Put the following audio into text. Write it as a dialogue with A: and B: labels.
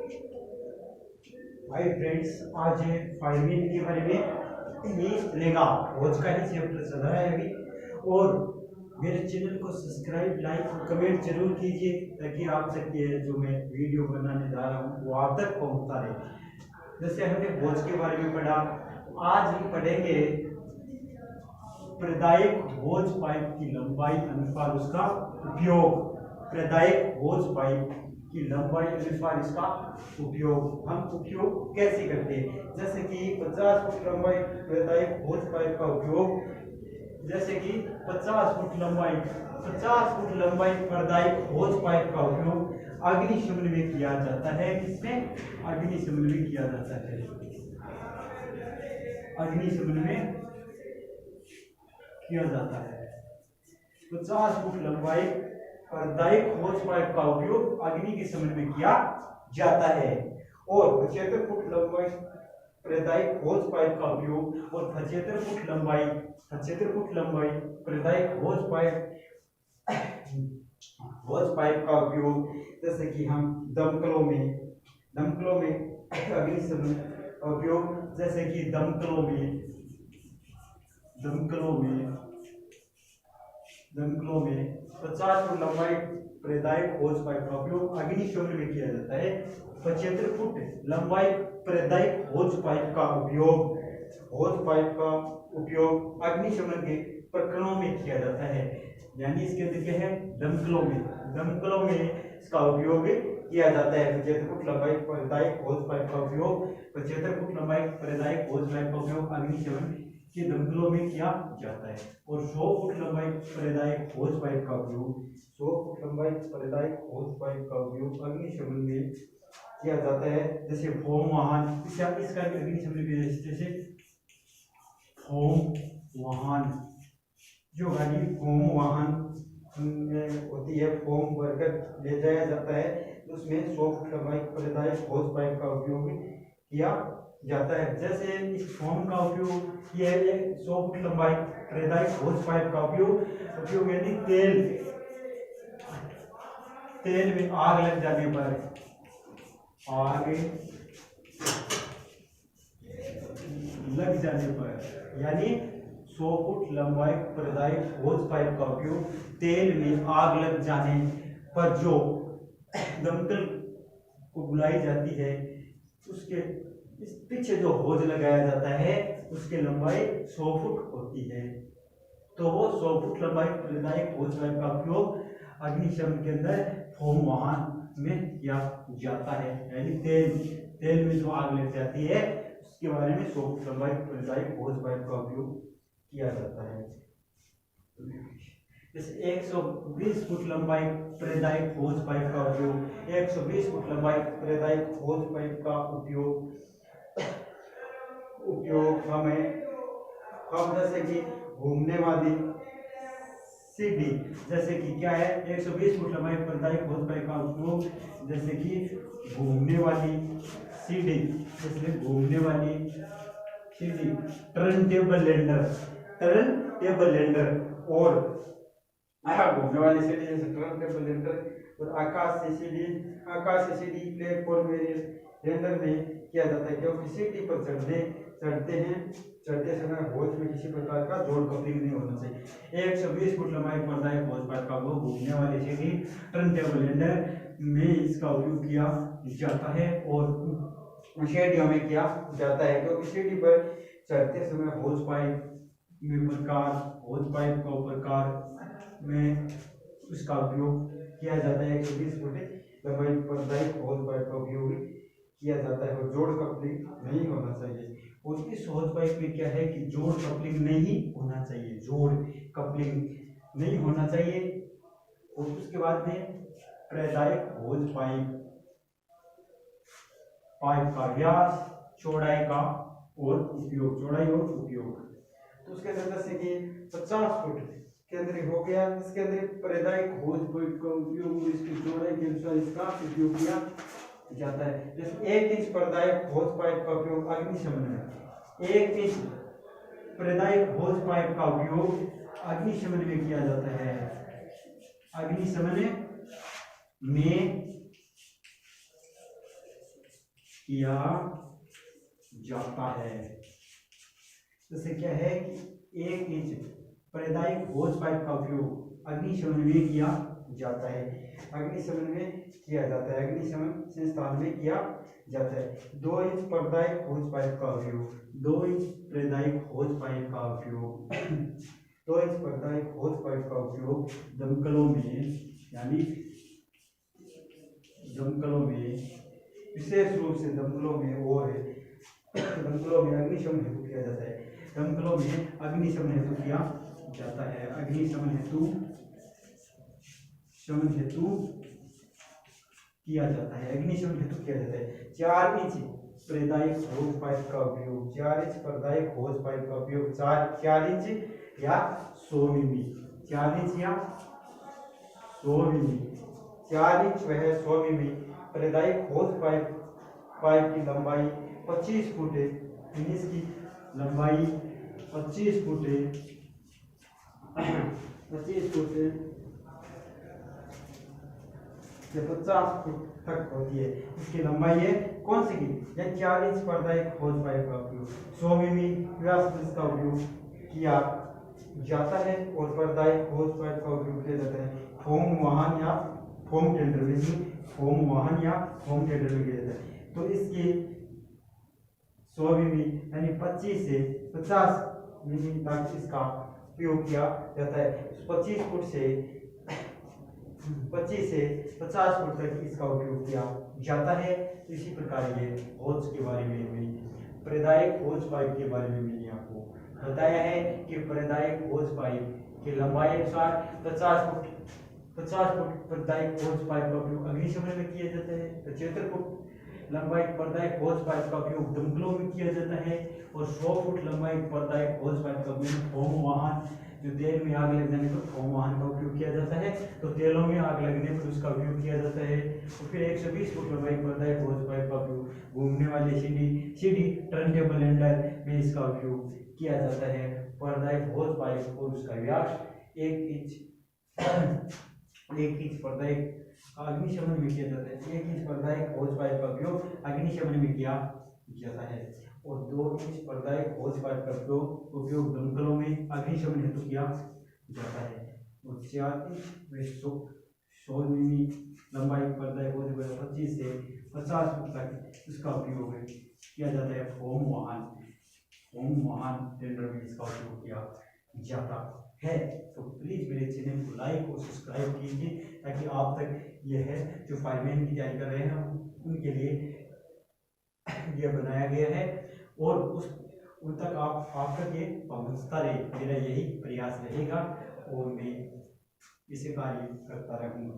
A: Hi friends, आज fireman के बारे में ये लेगा भोज का ही चैप्टर चल रहा है अभी। और मेरे चैनल को सब्सक्राइब, लाइक और कमेंट जरूर कीजिए ताकि आप तक ये जो मैं वीडियो बनाने जा रहा हूँ वो आप तक पहुँचता रहे। जैसे हमने भोज के बारे में पढ़ा, आज हम पढ़ेंगे प्रदायक भोज पाइप की लंबाई अनुसार उसका उपयोग। प्रदायक भोज पाइप की लंबाई अनुसार इसका उपयोग हम उपयोग कैसे करते हैं। जैसे कि 50 फुट लंबाई प्रदायक भोज पाइप का उपयोग, जैसे कि 50 फुट लंबाई प्रदायक भोज पाइप का उपयोग अग्निशमन में किया जाता है। किसमें? अग्निशमन में किया जाता है। अग्निशमन में किया जाता है। 50 फुट लंबाई प्रदायक भोज पाइप का उपयोग अग्नि के शमन में किया जाता है। और 75 फुट लंबाई प्रदायक भोज पाइप का उपयोग और 75 फुट लंबाई प्रदायक भोज पाइप का उपयोग, जैसे कि हम दमकलों में अग्निशमन का उपयोग, जैसे कि दमकलों में 50 फुट लंबाई प्रदायक भोज पाइप का उपयोग अग्निशमन में किया जाता है। 75 फुट लंबाई प्रदायक भोज पाइप का उपयोग अग्निशमन के प्रकरणों में किया जाता है। यानी इसके अंदर क्या है? दमकलों में इसका उपयोग किया जाता है। 75 फुट लंबाई प्रदायक भोज पाइप का उपयोग 75 फुट लंबाई प्रदायक भोज पाइप का उपयोग अग्निशमन के दमकलों में किया जाता है। और 100 फुट लंबाई प्रदायक भोज पाइप का उपयोग अग्निशमन में किया जाता है। जैसे फोम वाहन, इसका अग्निशमन में, जैसे फोम वाहन, जो गाड़ी फोम वाहन होती है, फोम भरकर ले जाया जाता है, उसमें 100 फुट लंबाई प्रदायक भोज पाइप का उपयोग किया जाता है। जैसे इस फोम का उपयोग, यह 100 फुट लंबाई प्रदायक भोज पाइप का उपयोग यदि तेल में आग लग जाने पर, यानी 100 फुट लंबाई प्रदायक भोज पाइप का उपयोग तेल में आग लग जाने पर जो दमकल को बुलाई जाती है, उसके इस पीछे जो होज लगाया जाता है उसकी लंबाई 100 फुट होती है। तो वो 100 फुट लंबाई प्रदायक भोज पाइप का उपयोग अग्निशमन के अंदर फोम वाहन में किया जाता है। यानी तेल में जो आग लग जाती है उसके बारे में 100 फुट लंबाई प्रदायक भोज पाइप का उपयोग किया जाता है। जैसे 120 फुट लंबाई प्रदायक भोज पाइप का उपयोग, 120 फुट लंबाई प्रदायक भोज पाइप का उपयोग हम जैसे कि घूमने वाली सीढ़ी, जैसे कि क्या है? 120 फुट लंबाई प्रदायक भोज पाइप का उपयोग, जैसे कि घूमने वाली सीढ़ी, टर्न टेबल लेंडर और घूमने वाली सीढ़ी, जैसे टर्न टेबल लेंडर और आकाशीय सीढ़ी प्लेटफॉर्म लेंडर में किया जाता है। क्योंकि सीढ़ी पर चढ़ते समय भोज में किसी प्रकार का जोड़ कपलिंग नहीं होना चाहिए। 120 फुट लंबाई प्रदायक भोज पाइप का उपयोग घूमने वाली सीढ़ी, टर्न टेबल लेंडर में इसका उपयोग किया जाता है और सीढ़ियों में किया जाता है। क्योंकि सीढ़ी पर चढ़ते समय भोज पाइप का प्रकार में इसका उपयोग किया जाता है। 120 फुट लंबाई प्रदायक भोज पाइप का उपयोग किया जाता है और जोड़ कपलिंग नहीं होना चाहिए। और इस होज पाइप में क्या है कि जोड़ कपलिंग नहीं होना चाहिए। और उसके बाद में प्रदायक भोज पाइप का व्यास, चौड़ाई और उपयोग। तो उसके अंदर से कि 50 फुट के अंदर हो गया, इसके अंदर प्रदायक भोज पाइप का उपयोग इसकी चौड़ाई के अनुसार इसका उपयोग किया जाता है। जैसे 1 इंच प्रदायक भोज पाइप का उपयोग अग्निशमन में, 1 इंच प्रदायक भोज पाइप का उपयोग अग्निशमन में किया जाता है। अग्निशमन में किया जाता है। जैसे क्या है कि 1 इंच परिधायक होज पाइप का उपयोग अग्निशमन में किया जाता है। अग्निशमन में किया जाता है, अग्निशमन संस्थान में किया जाता है। 2 इंच परिधायक होज पाइप का उपयोग, 2 इंच परिधायक होज पाइप का उपयोग 2 इंच परिधायक होज पाइप का उपयोग दमकलों में, यानी दमकलों में, विशेष रूप से दमकलों में और दमकलों में अग्निशमन हेतु किया जाता है। दमकलों में अग्निशमन हेतु किया जाता है। अग्निशमन हेतु किया जाता है। अग्निशमन हेतु किया जाता है। 4 इंच परिधायक होज पाइप का उपयोग, 4 इंच परिधायक होज पाइप का उपयोग 4 इंच या 100 मिमी, 4 इंच या 100 मिमी, 4 इंच वह 100 मिमी परिधायक होज पाइप की लंबाई 25 फुट है। इसकी लंबाई 25 फुट है, 25 फुट से 50 फुट तक होती है। इसकी लंबाई है कौन सी की? या 4 इंच परिधायक होज पाइप का उपयोग 100 मिमी व्यास इसका उपयोग किया जाता है। और परिधायक होज पाइप का उपयोग किया जाता है फोम वाहन या फोम टेंडर में, फोम वाहन या फोम टेंडर में किया जाता है। तो इसकी 100 मिमी यानी 25 से 50 मिमी तक इसका उपयोग किया जाता है। 25 फुट से 25 से 50 फुट तक इसका उपयोग किया जाता है। इसी प्रकार ये होज के बारे में भी, परिधायक होज पाइप के बारे में मैंने आपको बताया है कि परिधायक होज पाइप की लंबाई अनुसार 50 फुट परिधायक होज पाइप का उपयोग अग्निशमन में किया जाता है। 75 फुट लंबाई परिधायक होज पाइप का उपयोग दमकलों में किया जाता है। और 100 फुट लंबाई परिधायक होज पाइप का उपयोग फोम वाहन, जो तेल में आग लग जाने पर फोम वाहन का उपयोग किया जाता है, तो तेलों में आग लगने पर उसका उपयोग किया जाता है। और फिर 120 फुट लंबाई परिधायक होज पाइप का उपयोग घूमने वाले सीढ़ी टर्नटेबल हैंडल में इसका उपयोग किया जाता है। परिधायक होज पाइप और उसका व्यास 1 इंच परिधायक अग्निशमन में किया जाता है। 1 इंच परिधायक होज पाइप का उपयोग अग्निशमन में किया जाता है। और 2 इंच परिधायक होज पाइप का उपयोग दमकलों में अग्निशमन हेतु किया जाता है। और 4 इंच 100 मिमी लंबाई परिधायक होज पाइप 25 से 50 फुट तक इसका उपयोग किया जाता है। फोम वाहन टेंडर में इसका उपयोग किया जाता है। तो प्लीज मेरे चैनल को लाइक और सब्सक्राइब कीजिए, ताकि आप तक यह है जो फायरमैन की तैयारी कर रहे हैं उनके लिए यह बनाया गया है, और उन तक आप तक ये पहुंचता रहे, मेरा यही प्रयास रहेगा और मैं इसे कार्य करता रहूँगा।